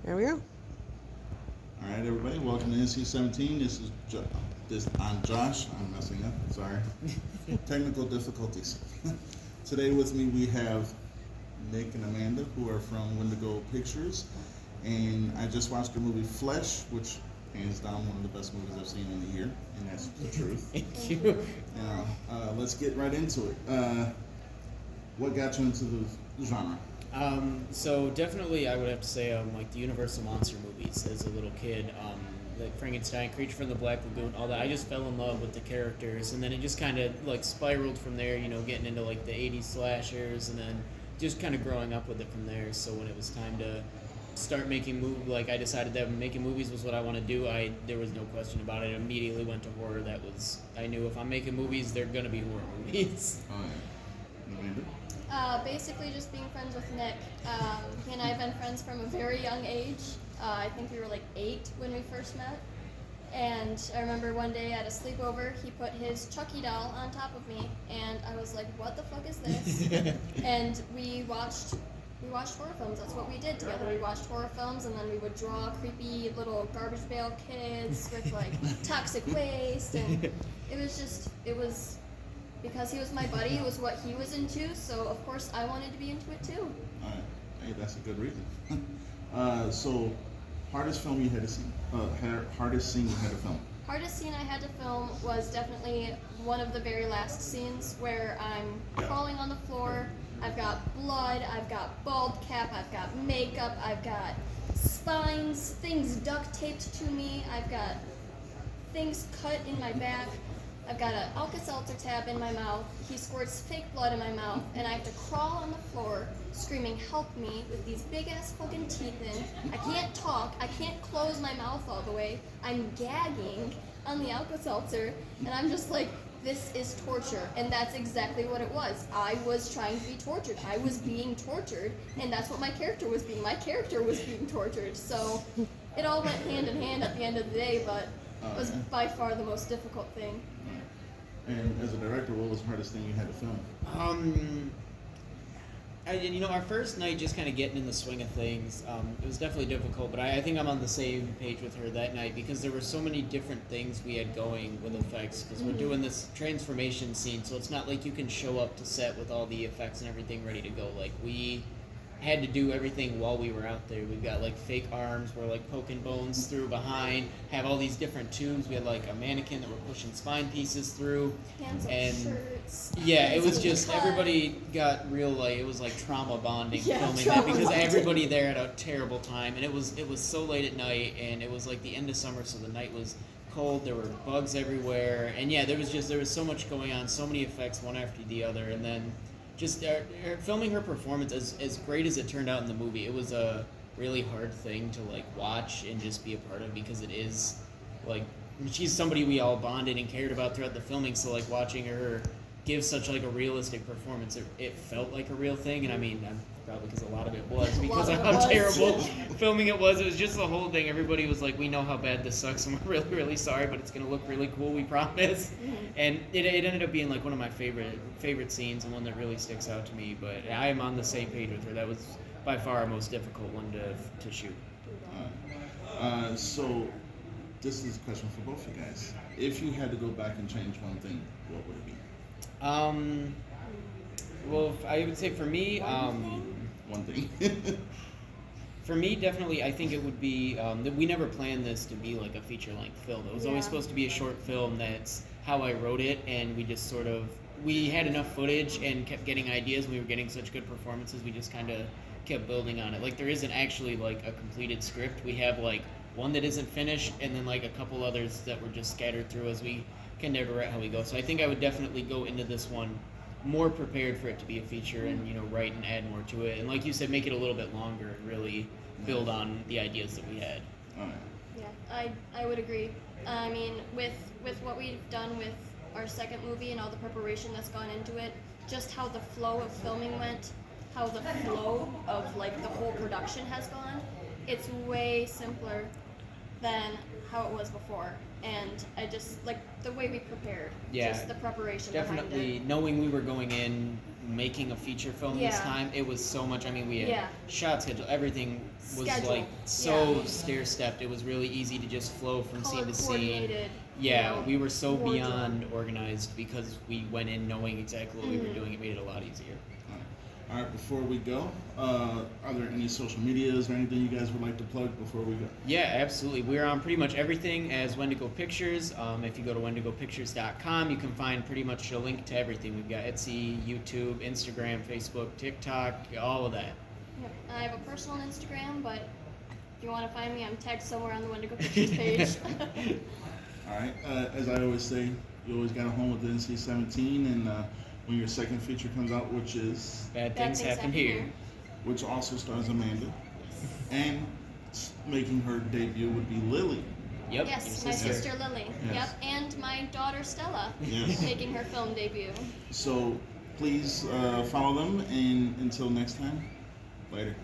There we go. All right, everybody, welcome to NC-17. I'm Josh. I'm messing up. Sorry. Technical difficulties. Today with me we have Nick and Amanda, who are from Wendigo Pictures, and I just watched the movie Flesh, which hands down one of the best movies I've seen in a year, and that's the truth. Thank you. Now, let's get right into it. What got you into the genre? So definitely, I would have to say, like the Universal monster movies as a little kid, like Frankenstein, Creature from the Black Lagoon, all that. I just fell in love with the characters, and then it just kind of like spiraled from there. You know, getting into like the '80s slashers, and then just kind of growing up with it from there. So when it was time to start making movies, like I decided that making movies was what I want to do. There was no question about it. I immediately went to horror. I knew if I'm making movies, they're gonna be horror movies. Oh, yeah. Amanda? Basically just being friends with Nick. He and I have been friends from a very young age. I think we were like 8 when we first met. And I remember one day at a sleepover, he put his Chucky doll on top of me, and I was like, what the fuck is this? And we watched horror films. That's what we did together. We watched horror films, and then we would draw creepy little garbage pail kids with like toxic waste, and it was because he was my buddy, it was what he was into, so of course I wanted to be into it too. All right. Hey, that's a good reason. So, hardest film you had to see? Hardest scene you had to film? Hardest scene I had to film was definitely one of the very last scenes where I'm crawling on the floor. I've got blood, I've got bald cap, I've got makeup, I've got spines, things duct taped to me, I've got things cut in my back. I've got an Alka-Seltzer tab in my mouth, he squirts fake blood in my mouth, and I have to crawl on the floor screaming, help me, with these big-ass fucking teeth in. I can't talk, I can't close my mouth all the way, I'm gagging on the Alka-Seltzer, and I'm just like, this is torture, and that's exactly what it was. I was trying to be tortured, I was being tortured, and that's what my character was being. My character was being tortured, so it all went hand in hand at the end of the day, but it was by far the most difficult thing. And as a director, what was the hardest thing you had to film? Our first night, just kind of getting in the swing of things, it was definitely difficult, but I think I'm on the same page with her that night because there were so many different things we had going with effects because we're doing this transformation scene, so it's not like you can show up to set with all the effects and everything ready to go. Like, we had to do everything while we were out there. We've got like fake arms, we're like poking bones through behind, have all these different tubes. We had like a mannequin that we're pushing spine pieces through. Hands on and shirts. Yeah, it was hands just on cut. everybody got real like it was like trauma bonding filming that trauma because bonding. everybody there had a terrible time and it was so late at night and it was like the end of summer, so the night was cold, there were bugs everywhere, and yeah, there was so much going on, so many effects one after the other, and then just filming her performance, as great as it turned out in the movie, it was a really hard thing to like watch and just be a part of because it is like she's somebody we all bonded and cared about throughout the filming, so like watching her give such like a realistic performance, it felt like a real thing, and I mean probably because a lot of it was because of how terrible filming it was just the whole thing. Everybody was like, we know how bad this sucks and we're really, really sorry, but it's gonna look really cool, we promise. And it ended up being like one of my favorite scenes and one that really sticks out to me, but I am on the same page with her. That was by far our most difficult one to shoot. So, this is a question for both of you guys. If you had to go back and change one thing, what would it be? Well, I would say for me, One thing. for me, definitely, I think it would be that we never planned this to be like a feature-length film. It was always supposed to be a short film. That's how I wrote it, and we just we had enough footage and kept getting ideas. We were getting such good performances. We just kind of kept building on it. Like, there isn't actually like a completed script. We have like one that isn't finished, and then like a couple others that were just scattered through as we can never write how we go. So I think I would definitely go into this one more prepared for it to be a feature and write and add more to it, and like you said, make it a little bit longer and really build on the ideas that we had. All right. Yeah, I would agree. I mean, with what we've done with our second movie and all the preparation that's gone into it, just how the flow of filming went, how the flow of like the whole production has gone, it's way simpler than how it was before. And I just like the way we prepared, just the preparation definitely behind it. knowing we were going in making a feature film this Yeah. time. It was so much. I mean, we had Yeah. shot schedule. Everything was Schedule. like so Yeah. stair-stepped. It was really easy to just flow from Color scene to scene. coordinated. Yeah, you know, we were so wardrobe. beyond organized because we went in knowing exactly what we were doing. It made it a lot easier. All right, before we go, are there any social medias or anything you guys would like to plug before we go? Yeah, absolutely. We're on pretty much everything as Wendigo Pictures. If you go to wendigopictures.com, you can find pretty much a link to everything. We've got Etsy, YouTube, Instagram, Facebook, TikTok, all of that. Yep. I have a personal Instagram, but if you want to find me, I'm tagged somewhere on the Wendigo Pictures page. All right, as I always say, you always got a home with the NC-17, and when your second feature comes out, which is, Bad things happen here. which also stars Amanda, and making her debut would be Lily. Yep. Yes, your my sister Lily. Yes. Yep, and my daughter Stella Yes. making her film debut. So please follow them, and until next time, later.